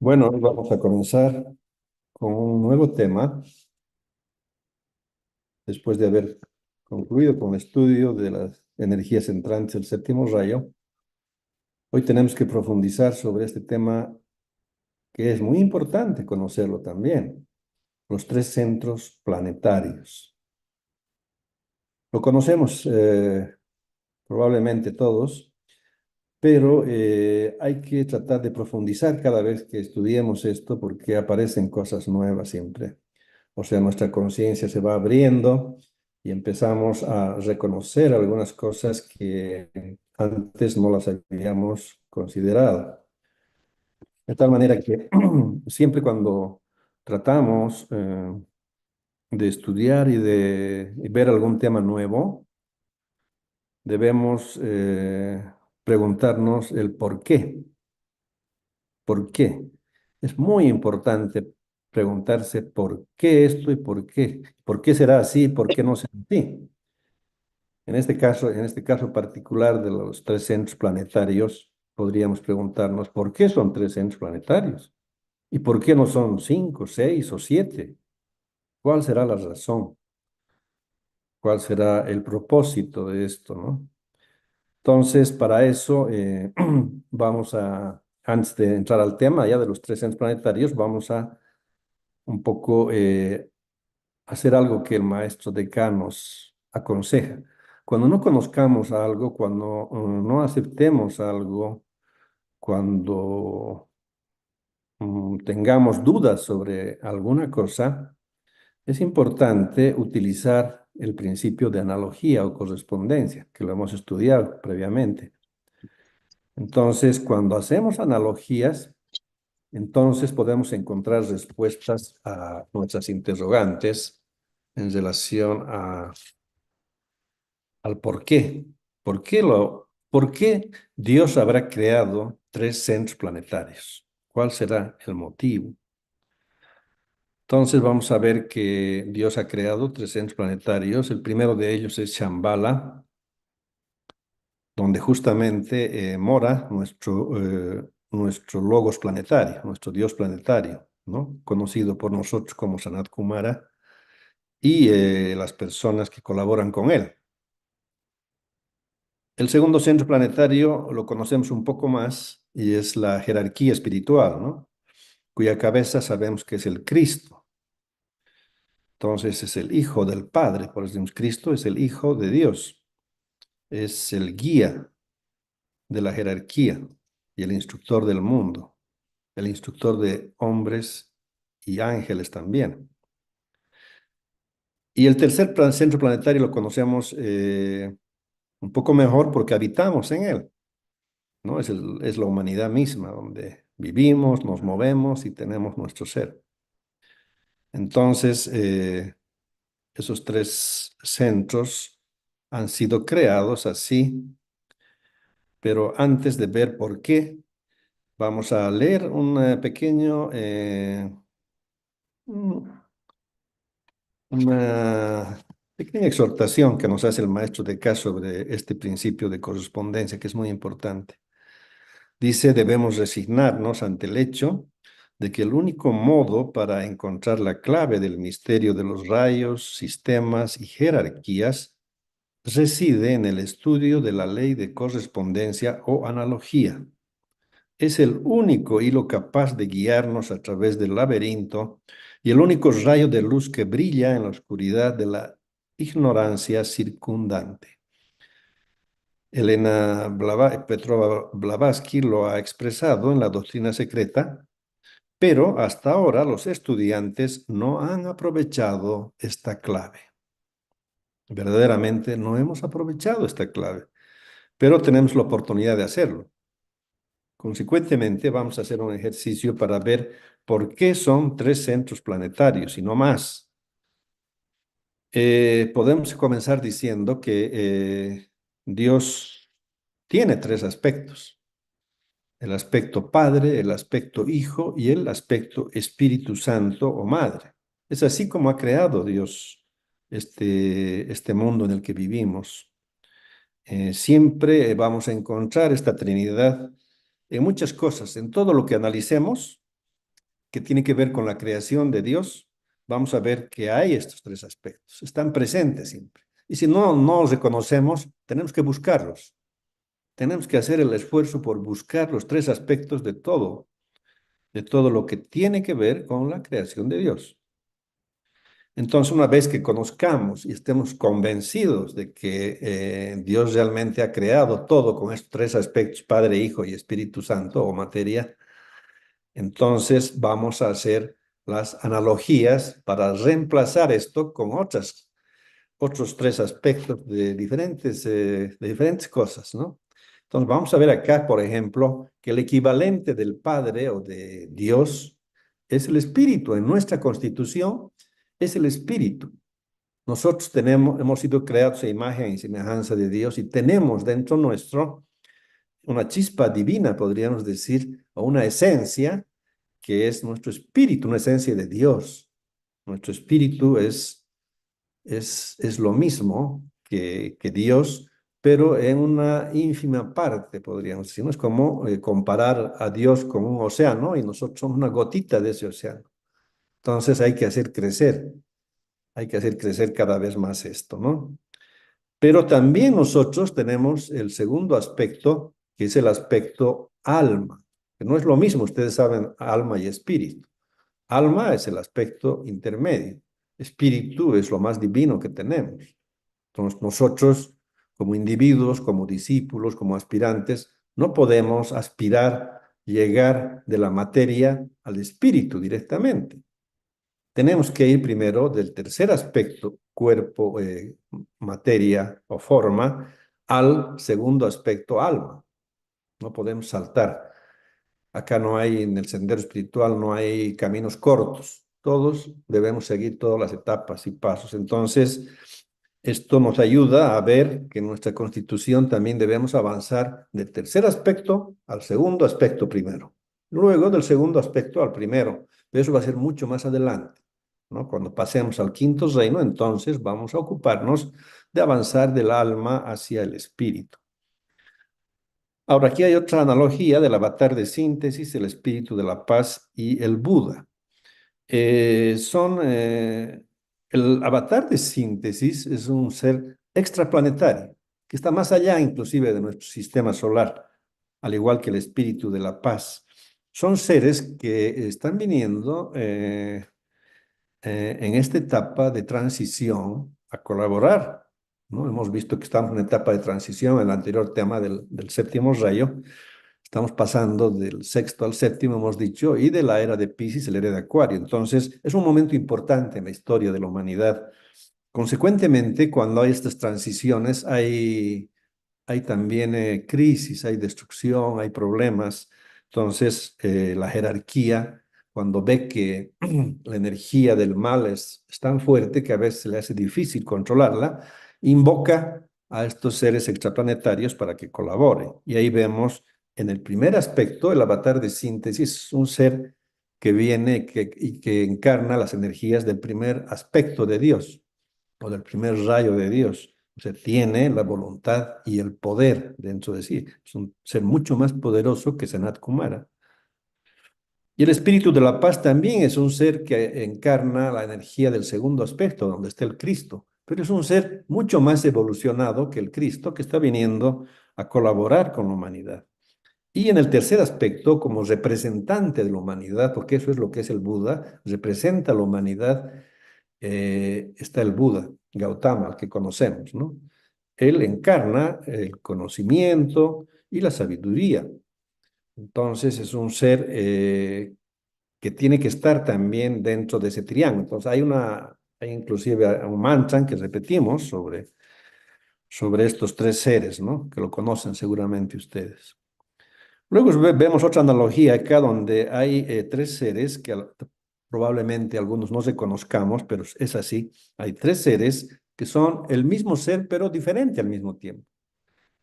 Bueno, hoy vamos a comenzar con un nuevo tema, después de haber concluido con el estudio de las energías entrantes del séptimo rayo. Hoy tenemos que profundizar sobre este tema que es muy importante conocerlo también, los tres centros planetarios. Lo conocemos probablemente todos, pero hay que tratar de profundizar cada vez que estudiemos esto porque aparecen cosas nuevas siempre. O sea, nuestra conciencia se va abriendo y empezamos a reconocer algunas cosas que antes no las habíamos considerado. De tal manera que siempre cuando tratamos de estudiar y ver algún tema nuevo, debemos preguntarnos el por qué. ¿Por qué? Es muy importante preguntarse por qué esto y por qué. ¿Por qué será así? ¿Por qué no será así? En este caso particular de los tres centros planetarios, podríamos preguntarnos por qué son tres centros planetarios y por qué no son cinco, seis o siete. ¿Cuál será la razón? ¿Cuál será el propósito de esto, no? Entonces, para eso, antes de entrar al tema ya de los tres centros planetarios, vamos a un poco hacer algo que el maestro Descartes nos aconseja. Cuando no conozcamos algo, cuando no aceptemos algo, cuando tengamos dudas sobre alguna cosa, es importante utilizar el principio de analogía o correspondencia, que lo hemos estudiado previamente. Entonces, cuando hacemos analogías, entonces podemos encontrar respuestas a nuestras interrogantes en relación al por qué. ¿Por qué Dios habrá creado tres centros planetarios? ¿Cuál será el motivo? Entonces vamos a ver que Dios ha creado tres centros planetarios. El primero de ellos es Shambhala, donde justamente mora nuestro logos planetario, nuestro Dios planetario, ¿no? Conocido por nosotros como Sanat Kumara y las personas que colaboran con él. El segundo centro planetario lo conocemos un poco más y es la jerarquía espiritual, ¿no? Cuya cabeza sabemos que es el Cristo. Entonces es el Hijo del Padre, por eso decimos Cristo es el Hijo de Dios, es el guía de la jerarquía y el instructor del mundo, el instructor de hombres y ángeles también. Y el tercer centro planetario lo conocemos un poco mejor porque habitamos en él, ¿no? Es la humanidad misma, donde vivimos, nos movemos y tenemos nuestro ser. Entonces, esos tres centros han sido creados así, pero antes de ver por qué, vamos a leer una pequeña exhortación que nos hace el maestro de K sobre este principio de correspondencia, que es muy importante. Dice, debemos resignarnos ante el hecho de que el único modo para encontrar la clave del misterio de los rayos, sistemas y jerarquías reside en el estudio de la ley de correspondencia o analogía. Es el único hilo capaz de guiarnos a través del laberinto y el único rayo de luz que brilla en la oscuridad de la ignorancia circundante. Petrova Blavatsky lo ha expresado en la doctrina secreta, pero hasta ahora los estudiantes no han aprovechado esta clave. Verdaderamente no hemos aprovechado esta clave, pero tenemos la oportunidad de hacerlo. Consecuentemente, vamos a hacer un ejercicio para ver por qué son tres centros planetarios y no más. Podemos comenzar diciendo que Dios tiene tres aspectos: el aspecto Padre, el aspecto Hijo y el aspecto Espíritu Santo o Madre. Es así como ha creado Dios este mundo en el que vivimos. Siempre vamos a encontrar esta Trinidad en muchas cosas, en todo lo que analicemos, que tiene que ver con la creación de Dios, vamos a ver que hay estos tres aspectos, están presentes siempre. Y si no los reconocemos, tenemos que buscarlos. Tenemos que hacer el esfuerzo por buscar los tres aspectos de todo lo que tiene que ver con la creación de Dios. Entonces, una vez que conozcamos y estemos convencidos de que Dios realmente ha creado todo con estos tres aspectos, Padre, Hijo y Espíritu Santo o materia, entonces vamos a hacer las analogías para reemplazar esto con otros tres aspectos de diferentes cosas, ¿no? Entonces vamos a ver acá, por ejemplo, que el equivalente del Padre o de Dios es el Espíritu. En nuestra constitución es el Espíritu. Nosotros hemos sido creados a imagen y semejanza de Dios y tenemos dentro nuestro una chispa divina, podríamos decir, o una esencia que es nuestro espíritu, una esencia de Dios. Nuestro espíritu es lo mismo que Dios, pero en una ínfima parte, podríamos decir. ¿No? Es como comparar a Dios con un océano y nosotros somos una gotita de ese océano. Entonces hay que hacer crecer cada vez más esto, ¿no? Pero también nosotros tenemos el segundo aspecto, que es el aspecto alma, que no es lo mismo, ustedes saben, alma y espíritu. Alma es el aspecto intermedio, espíritu es lo más divino que tenemos. Entonces nosotros, como individuos, como discípulos, como aspirantes, no podemos aspirar, llegar de la materia al espíritu directamente. Tenemos que ir primero del tercer aspecto, cuerpo, materia o forma, al segundo aspecto, alma. No podemos saltar. Acá no hay, en el sendero espiritual, no hay caminos cortos. Todos debemos seguir todas las etapas y pasos. Entonces, esto nos ayuda a ver que en nuestra constitución también debemos avanzar del tercer aspecto al segundo aspecto primero. Luego del segundo aspecto al primero. Pero eso va a ser mucho más adelante, ¿no? Cuando pasemos al quinto reino, entonces vamos a ocuparnos de avanzar del alma hacia el espíritu. Ahora, aquí hay otra analogía del avatar de síntesis, el espíritu de la paz y el Buda. El avatar de síntesis es un ser extraplanetario, que está más allá inclusive de nuestro sistema solar, al igual que el espíritu de la paz. Son seres que están viniendo en esta etapa de transición a colaborar, ¿no? Hemos visto que estamos en etapa de transición en el anterior tema del séptimo rayo. Estamos pasando del sexto al séptimo, hemos dicho, y de la era de Piscis a la era de Acuario. Entonces, es un momento importante en la historia de la humanidad. Consecuentemente, cuando hay estas transiciones, hay también crisis, hay destrucción, hay problemas. Entonces, la jerarquía, cuando ve que la energía del mal es tan fuerte que a veces le hace difícil controlarla, invoca a estos seres extraplanetarios para que colaboren. Y ahí vemos en el primer aspecto, el avatar de síntesis, un ser que viene y que encarna las energías del primer aspecto de Dios o del primer rayo de Dios. O sea, tiene la voluntad y el poder dentro de sí. Es un ser mucho más poderoso que Sanat Kumara. Y el espíritu de la paz también es un ser que encarna la energía del segundo aspecto, donde está el Cristo. Pero es un ser mucho más evolucionado que el Cristo, que está viniendo a colaborar con la humanidad. Y en el tercer aspecto, como representante de la humanidad, porque eso es lo que es el Buda, representa a la humanidad, está el Buda, Gautama, al que conocemos, ¿no? Él encarna el conocimiento y la sabiduría. Entonces es un ser que tiene que estar también dentro de ese triángulo. Entonces hay inclusive un mantra que repetimos sobre estos tres seres, ¿no? Que lo conocen seguramente ustedes. Luego vemos otra analogía acá donde hay tres seres que probablemente algunos no reconozcamos, pero es así. Hay tres seres que son el mismo ser, pero diferente al mismo tiempo,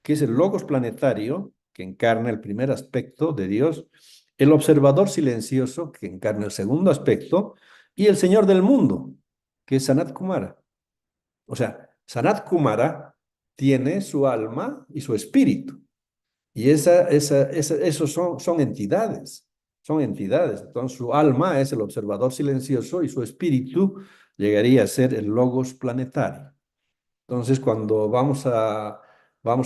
que es el Logos planetario, que encarna el primer aspecto de Dios, el observador silencioso, que encarna el segundo aspecto, y el Señor del mundo, que es Sanat Kumara. O sea, Sanat Kumara tiene su alma y su espíritu. Y esos son entidades. son entidades. Entonces su alma es el observador silencioso y su espíritu llegaría a ser el logos planetario. Entonces cuando vamos a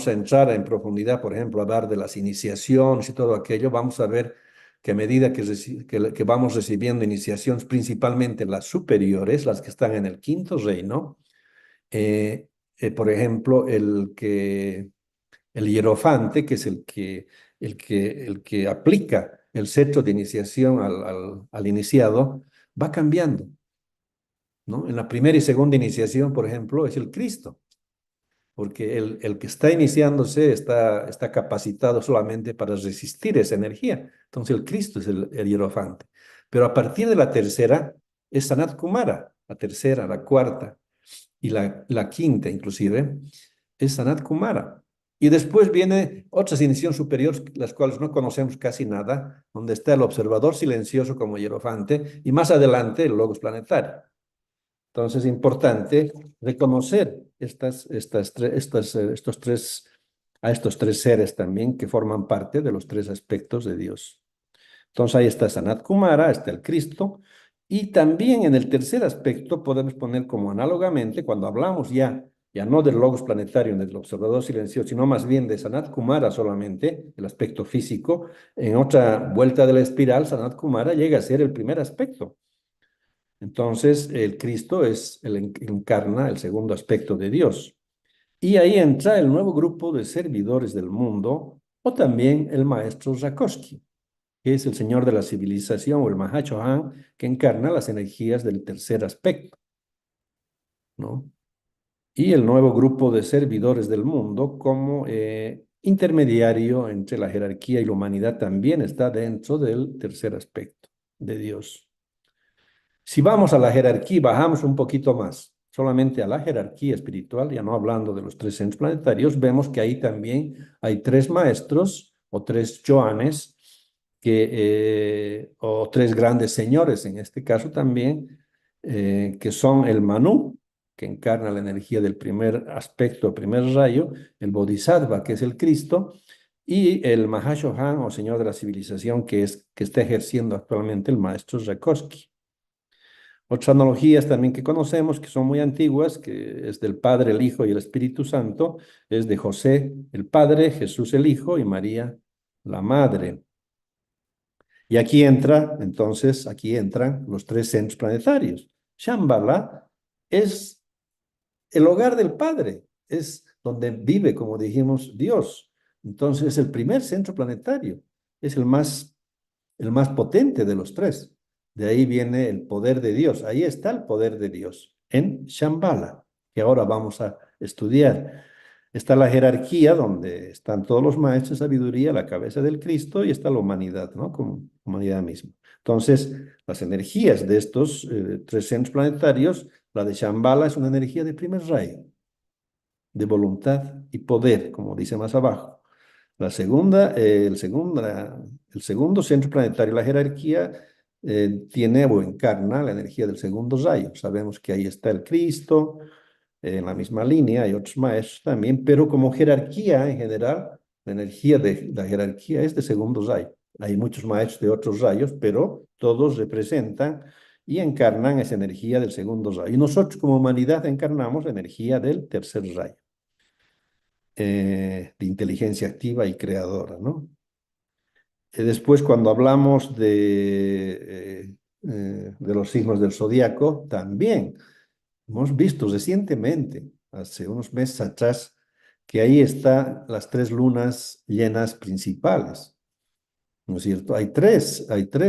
entrar en profundidad, por ejemplo, a hablar de las iniciaciones y todo aquello, vamos a ver que a medida que vamos recibiendo iniciaciones, principalmente las superiores, las que están en el quinto reino, por ejemplo, el hierofante, que es el que aplica el cetro de iniciación al iniciado, va cambiando, ¿no? En la primera y segunda iniciación, por ejemplo, es el Cristo, porque el que está iniciándose está capacitado solamente para resistir esa energía. Entonces el Cristo es el hierofante. Pero a partir de la tercera es Sanat Kumara, la tercera, la cuarta y la quinta inclusive, es Sanat Kumara. Y después viene otras iniciaciones superiores, las cuales no conocemos casi nada, donde está el observador silencioso como hierofante y más adelante el logos planetario. Entonces es importante reconocer a estos tres seres también que forman parte de los tres aspectos de Dios. Entonces ahí está Sanat Kumara, está el Cristo, y también en el tercer aspecto podemos poner como análogamente, cuando hablamos ya no del logos planetario, del observador silencioso, sino más bien de Sanat Kumara solamente, el aspecto físico, en otra vuelta de la espiral, Sanat Kumara llega a ser el primer aspecto. Entonces, el Cristo encarna el segundo aspecto de Dios. Y ahí entra el nuevo grupo de servidores del mundo, o también el maestro Rakowski, que es el señor de la civilización o el Mahachohan, que encarna las energías del tercer aspecto, ¿no? Y el nuevo grupo de servidores del mundo como intermediario entre la jerarquía y la humanidad también está dentro del tercer aspecto de Dios. Si vamos a la jerarquía, bajamos un poquito más, solamente a la jerarquía espiritual, ya no hablando de los tres centros planetarios, vemos que ahí también hay tres maestros o tres Joanes, o tres grandes señores en este caso también, que son el Manu, que encarna la energía del primer aspecto, primer rayo, el Bodhisattva, que es el Cristo, y el Mahashohan o Señor de la Civilización, que está ejerciendo actualmente el maestro Rakowski. Otras analogías también que conocemos, que son muy antiguas, que es del Padre, el Hijo y el Espíritu Santo, es de José, el Padre, Jesús, el Hijo, y María, la Madre. Y aquí entran los tres centros planetarios. Shambhala es el hogar del Padre, es donde vive, como dijimos, Dios. Entonces, es el primer centro planetario, es el más potente de los tres. De ahí viene el poder de Dios. Ahí está el poder de Dios, en Shambhala, que ahora vamos a estudiar. Está la jerarquía, donde están todos los maestros de sabiduría, la cabeza del Cristo, y está la humanidad, ¿no? Como humanidad misma. Entonces, las energías de estos tres centros planetarios, la de Shambhala es una energía de primer rayo, de voluntad y poder, como dice más abajo. El segundo centro planetario, la jerarquía, tiene o encarna la energía del segundo rayo. Sabemos que ahí está el Cristo, en la misma línea, hay otros maestros también, pero como jerarquía en general, la energía de la jerarquía es de segundo rayo. Hay muchos maestros de otros rayos, pero todos representan y encarnan esa energía del segundo rayo. Y nosotros como humanidad encarnamos la energía del tercer rayo, de inteligencia activa y creadora, ¿no? Después, cuando hablamos de los signos del zodiaco, también hemos visto recientemente, hace unos meses atrás, que ahí están las tres lunas llenas principales, ¿no es cierto? Hay tres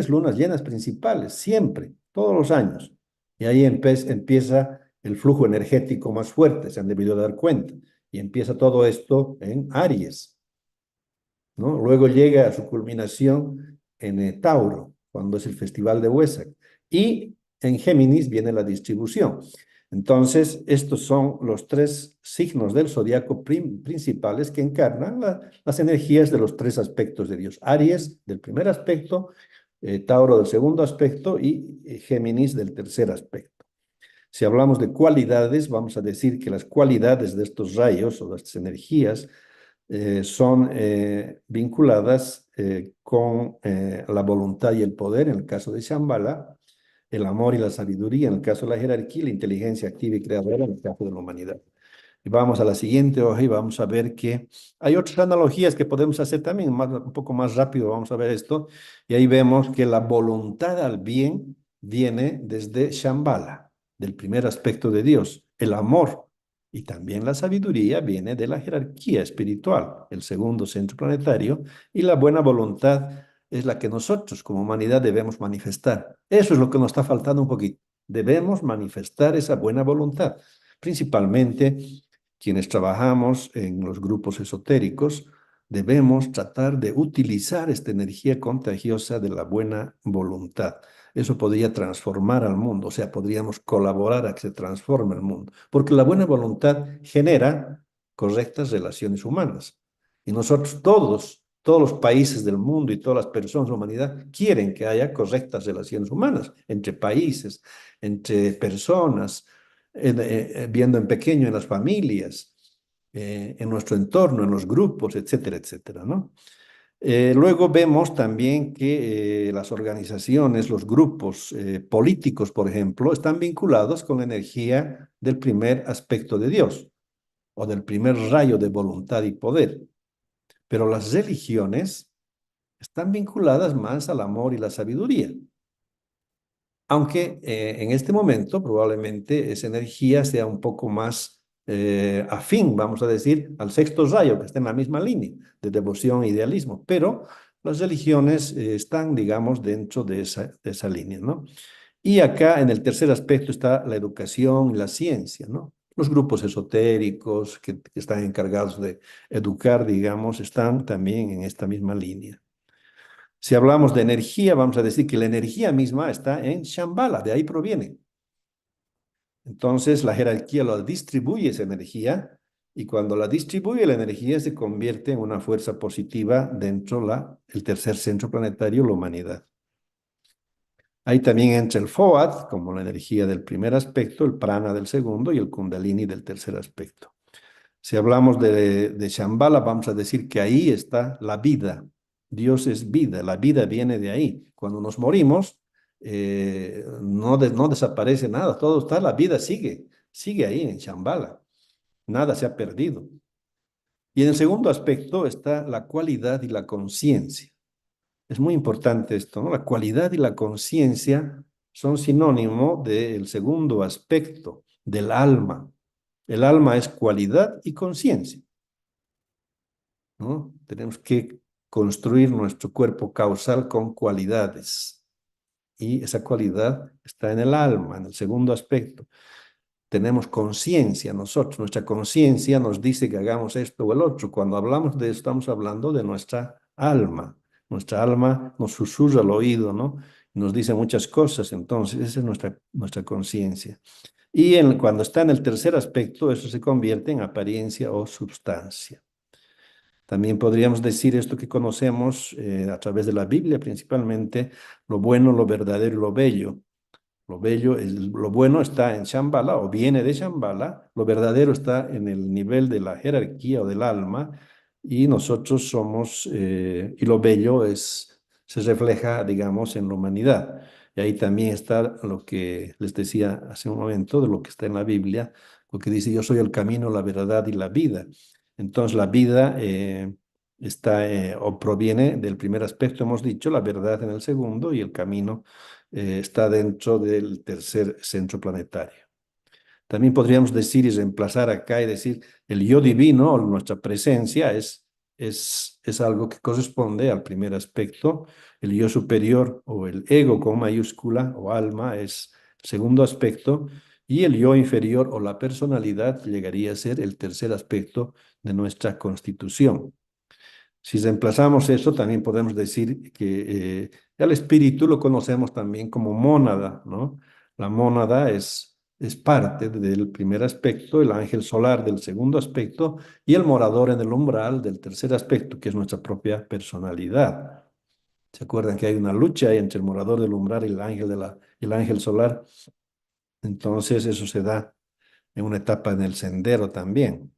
lunas llenas principales, siempre, todos los años. Y ahí empieza el flujo energético más fuerte, se han debido dar cuenta. Y empieza todo esto en Aries, ¿no? Luego llega a su culminación en Tauro, cuando es el Festival de Huesac. Y en Géminis viene la distribución. Entonces, estos son los tres signos del zodiaco principales que encarnan las energías de los tres aspectos de Dios. Aries del primer aspecto, Tauro del segundo aspecto y Géminis del tercer aspecto. Si hablamos de cualidades, vamos a decir que las cualidades de estos rayos o de estas energías son vinculadas con la voluntad y el poder, en el caso de Shambhala, el amor y la sabiduría, en el caso de la jerarquía, y la inteligencia activa y creadora, en el caso de la humanidad. Y vamos a la siguiente hoja y vamos a ver que hay otras analogías que podemos hacer también, un poco más rápido vamos a ver esto, y ahí vemos que la voluntad al bien viene desde Shambhala, del primer aspecto de Dios, el amor, y también la sabiduría viene de la jerarquía espiritual, el segundo centro planetario, y la buena voluntad es la que nosotros como humanidad debemos manifestar. Eso es lo que nos está faltando un poquito. Debemos manifestar esa buena voluntad, principalmente quienes trabajamos en los grupos esotéricos, debemos tratar de utilizar esta energía contagiosa de la buena voluntad. Eso podría transformar al mundo, o sea, podríamos colaborar a que se transforme el mundo, porque la buena voluntad genera correctas relaciones humanas. Y nosotros todos los países del mundo y todas las personas de la humanidad quieren que haya correctas relaciones humanas entre países, entre personas, viendo en pequeño en las familias, en nuestro entorno, en los grupos, etcétera, etcétera, ¿no? Luego vemos también que las organizaciones, los grupos políticos, por ejemplo, están vinculados con la energía del primer aspecto de Dios o del primer rayo de voluntad y poder. Pero las religiones están vinculadas más al amor y la sabiduría. Aunque en este momento probablemente esa energía sea un poco más afín, vamos a decir, al sexto rayo, que está en la misma línea de devoción e idealismo, pero las religiones están, digamos, dentro de esa línea, ¿no? Y acá en el tercer aspecto está la educación y la ciencia, ¿no? Los grupos esotéricos que están encargados de educar, digamos, están también en esta misma línea. Si hablamos de energía, vamos a decir que la energía misma está en Shambhala, de ahí proviene. Entonces la jerarquía lo distribuye esa energía y cuando la distribuye la energía se convierte en una fuerza positiva dentro del tercer centro planetario, la humanidad. Ahí también entra el Foad, como la energía del primer aspecto, el Prana del segundo y el Kundalini del tercer aspecto. Si hablamos de Shambhala, vamos a decir que ahí está la vida. Dios es vida, la vida viene de ahí. Cuando nos morimos, no desaparece nada, todo está, la vida sigue ahí en Shambhala. Nada se ha perdido. Y en el segundo aspecto está la cualidad y la conciencia. Es muy importante esto, ¿no? La cualidad y la conciencia son sinónimo del segundo aspecto, del alma. El alma es cualidad y conciencia, ¿no? Tenemos que construir nuestro cuerpo causal con cualidades. Y esa cualidad está en el alma, en el segundo aspecto. Tenemos conciencia nosotros, nuestra conciencia nos dice que hagamos esto o el otro. Cuando hablamos de eso, estamos hablando de nuestra alma. Nuestra alma nos susurra al oído, ¿no? Nos dice muchas cosas, entonces esa es nuestra conciencia. Y cuando está en el tercer aspecto, eso se convierte en apariencia o substancia. También podríamos decir esto que conocemos a través de la Biblia, principalmente lo bueno, lo verdadero y lo bello. Lo bueno está en Shambhala o viene de Shambhala, lo verdadero está en el nivel de la jerarquía o del alma y nosotros somos, y lo bello se refleja, digamos, en la humanidad. Y ahí también está lo que les decía hace un momento, de lo que está en la Biblia, porque dice, yo soy el camino, la verdad y la vida. Entonces la vida está o proviene del primer aspecto, hemos dicho, la verdad en el segundo y el camino está dentro del tercer centro planetario. También podríamos decir y reemplazar acá y decir el yo divino o nuestra presencia es algo que corresponde al primer aspecto. El yo superior o el ego con mayúscula o alma es el segundo aspecto y el yo inferior o la personalidad llegaría a ser el tercer aspecto de nuestra constitución. Si reemplazamos eso, también podemos decir que el espíritu lo conocemos también como mónada, ¿no? La mónada es parte del primer aspecto, el ángel solar del segundo aspecto y el morador en el umbral del tercer aspecto, que es nuestra propia personalidad. ¿Se acuerdan que hay una lucha entre el morador del umbral y el ángel solar? Entonces eso se da en una etapa en el sendero también.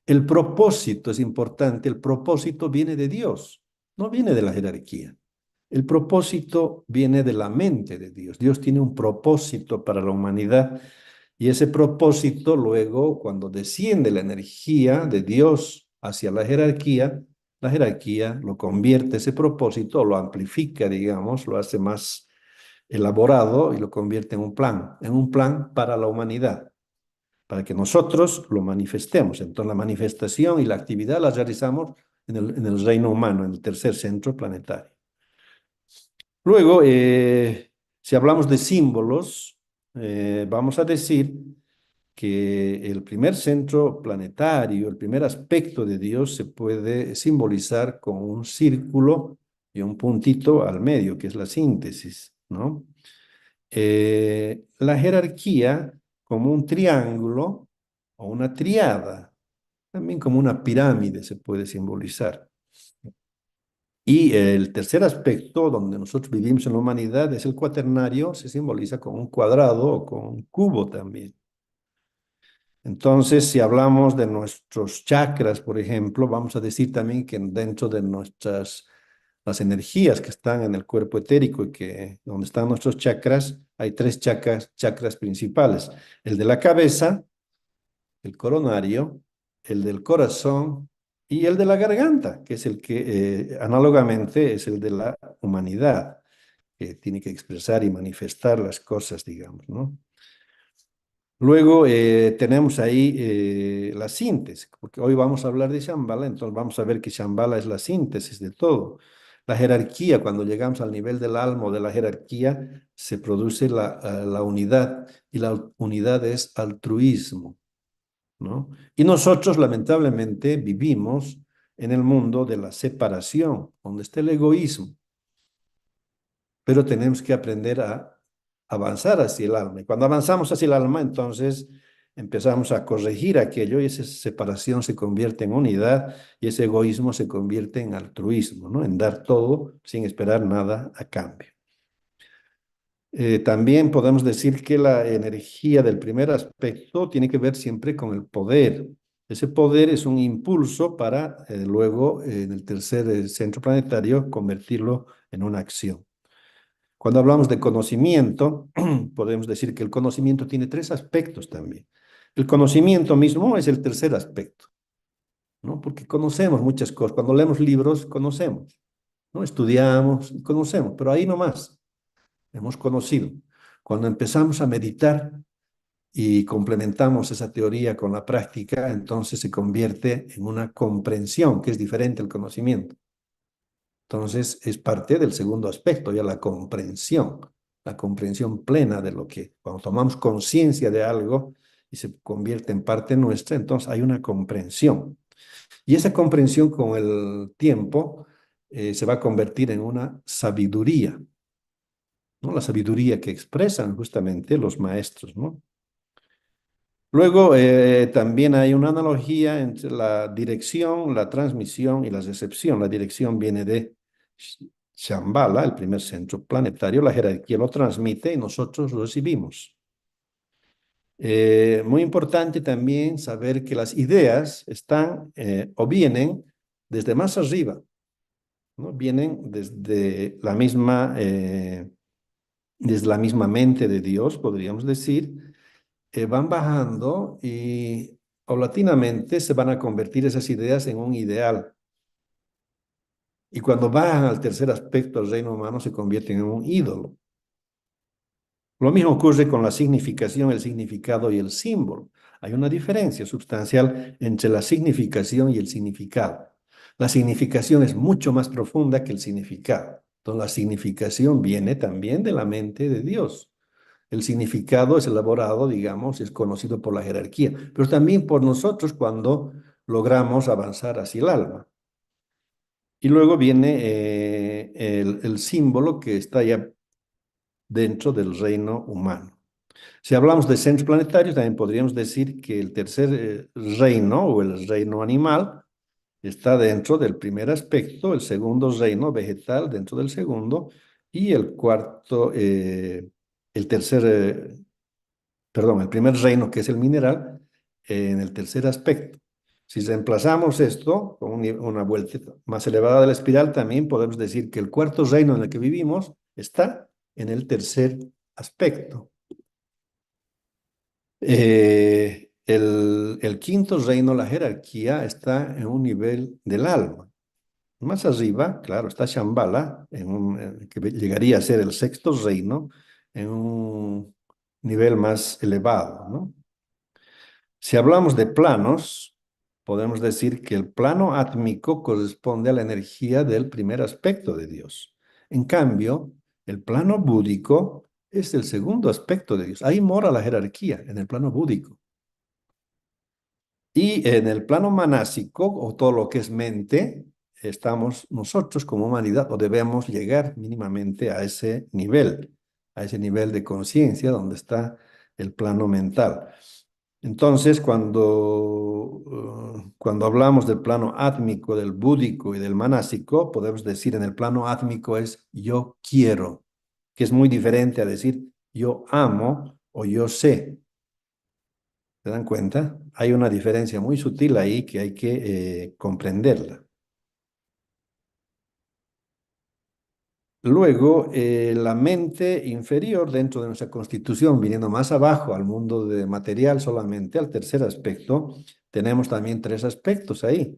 El propósito es importante, el propósito viene de Dios, no viene de la jerarquía. El propósito viene de la mente de Dios. Dios tiene un propósito para la humanidad y ese propósito luego, cuando desciende la energía de Dios hacia la jerarquía lo convierte, ese propósito, lo amplifica, digamos, lo hace más elaborado y lo convierte en un plan para la humanidad, para que nosotros lo manifestemos. Entonces la manifestación y la actividad la realizamos en el reino humano, en el tercer centro planetario. Luego, si hablamos de símbolos, vamos a decir que el primer centro planetario, el primer aspecto de Dios se puede simbolizar con un círculo y un puntito al medio, que es la síntesis, ¿no? La jerarquía como un triángulo o una triada, también como una pirámide se puede simbolizar. Y el tercer aspecto donde nosotros vivimos en la humanidad es el cuaternario, se simboliza con un cuadrado o con un cubo también. Entonces, si hablamos de nuestros chakras, por ejemplo, vamos a decir también que dentro de las energías que están en el cuerpo etérico y que donde están nuestros chakras, hay tres chakras principales. El de la cabeza, el coronario, el del corazón y el de la garganta, que es el que análogamente es el de la humanidad, que tiene que expresar y manifestar las cosas, digamos, ¿no? Luego tenemos ahí la síntesis, porque hoy vamos a hablar de Shambhala, entonces vamos a ver que Shambhala es la síntesis de todo. La jerarquía, cuando llegamos al nivel del alma o de la jerarquía, se produce la unidad, y la unidad es altruismo, ¿no? Y nosotros, lamentablemente, vivimos en el mundo de la separación, donde está el egoísmo, pero tenemos que aprender a avanzar hacia el alma. Y cuando avanzamos hacia el alma, entonces empezamos a corregir aquello y esa separación se convierte en unidad y ese egoísmo se convierte en altruismo, ¿no? En dar todo sin esperar nada a cambio. También podemos decir que la energía del primer aspecto tiene que ver siempre con el poder. Ese poder es un impulso para luego en el tercer centro planetario convertirlo en una acción. Cuando hablamos de conocimiento, podemos decir que el conocimiento tiene tres aspectos también. El conocimiento mismo es el tercer aspecto, ¿no? Porque conocemos muchas cosas. Cuando leemos libros, conocemos, ¿no? Estudiamos, conocemos, pero ahí nomás hemos conocido. Cuando empezamos a meditar y complementamos esa teoría con la práctica, entonces se convierte en una comprensión, que es diferente al conocimiento. Entonces, es parte del segundo aspecto, ya la comprensión plena de lo que, cuando tomamos conciencia de algo y se convierte en parte nuestra, entonces hay una comprensión. Y esa comprensión con el tiempo se va a convertir en una sabiduría, ¿no? La sabiduría que expresan justamente los maestros, ¿no? Luego, también hay una analogía entre la dirección, la transmisión y la recepción. La dirección viene de Shambhala, el primer centro planetario. La jerarquía lo transmite y nosotros lo recibimos. Muy importante también saber que las ideas están o vienen desde más arriba, ¿no? Vienen desde la misma mente de Dios, podríamos decir, van bajando y paulatinamente se van a convertir esas ideas en un ideal. Y cuando bajan al tercer aspecto del reino humano se convierten en un ídolo. Lo mismo ocurre con la significación, el significado y el símbolo. Hay una diferencia sustancial entre la significación y el significado. La significación es mucho más profunda que el significado. Entonces la significación viene también de la mente de Dios. El significado es elaborado, digamos, es conocido por la jerarquía, pero también por nosotros cuando logramos avanzar hacia el alma. Y luego viene el símbolo que está ya dentro del reino humano. Si hablamos de centros planetarios, también podríamos decir que el tercer reino o el reino animal está dentro del primer aspecto, el segundo reino vegetal dentro del segundo y el cuarto, el tercer perdón, el primer reino, que es el mineral, en el tercer aspecto. Si reemplazamos esto con una vuelta más elevada de la espiral, también podemos decir que el cuarto reino en el que vivimos está en el tercer aspecto. El quinto reino, la jerarquía, está en un nivel del alma. Más arriba, claro, está Shambhala, que llegaría a ser el sexto reino, en un nivel más elevado, ¿no? Si hablamos de planos, podemos decir que el plano átmico corresponde a la energía del primer aspecto de Dios. En cambio, el plano búdico es el segundo aspecto de Dios. Ahí mora la jerarquía, en el plano búdico. Y en el plano manásico, o todo lo que es mente, estamos nosotros como humanidad, o debemos llegar mínimamente a ese nivel de conciencia donde está el plano mental. Entonces, cuando hablamos del plano átmico, del búdico y del manásico, podemos decir en el plano átmico es yo quiero, que es muy diferente a decir yo amo o yo sé. ¿Se dan cuenta? Hay una diferencia muy sutil ahí que hay que comprenderla. Luego, la mente inferior dentro de nuestra constitución, viniendo más abajo al mundo de material solamente, al tercer aspecto, tenemos también tres aspectos ahí.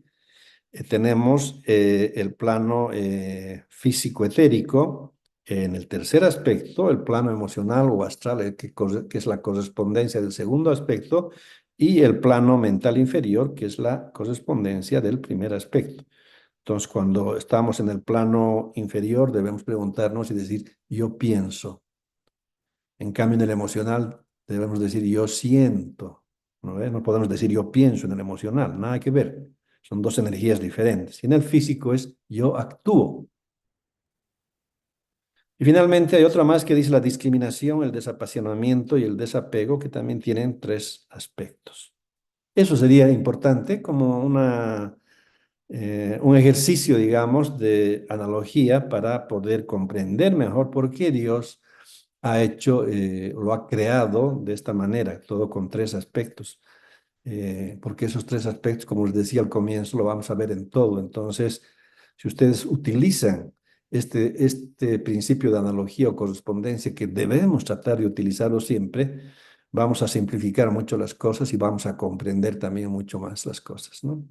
Tenemos el plano físico-etérico, en el tercer aspecto, el plano emocional o astral, que es la correspondencia del segundo aspecto, y el plano mental inferior, que es la correspondencia del primer aspecto. Entonces, cuando estamos en el plano inferior, debemos preguntarnos y decir, yo pienso. En cambio, en el emocional, debemos decir, yo siento. ¿No ve? No podemos decir, yo pienso en el emocional, nada que ver. Son dos energías diferentes. Y en el físico es, yo actúo. Y finalmente hay otra más que dice la discriminación, el desapasionamiento y el desapego, que también tienen tres aspectos. Eso sería importante como un ejercicio, digamos, de analogía para poder comprender mejor por qué Dios ha hecho, lo ha creado de esta manera, todo con tres aspectos. Porque esos tres aspectos, como les decía al comienzo, lo vamos a ver en todo. Entonces, si ustedes utilizan este principio de analogía o correspondencia, que debemos tratar de utilizarlo siempre, vamos a simplificar mucho las cosas y vamos a comprender también mucho más las cosas, ¿no?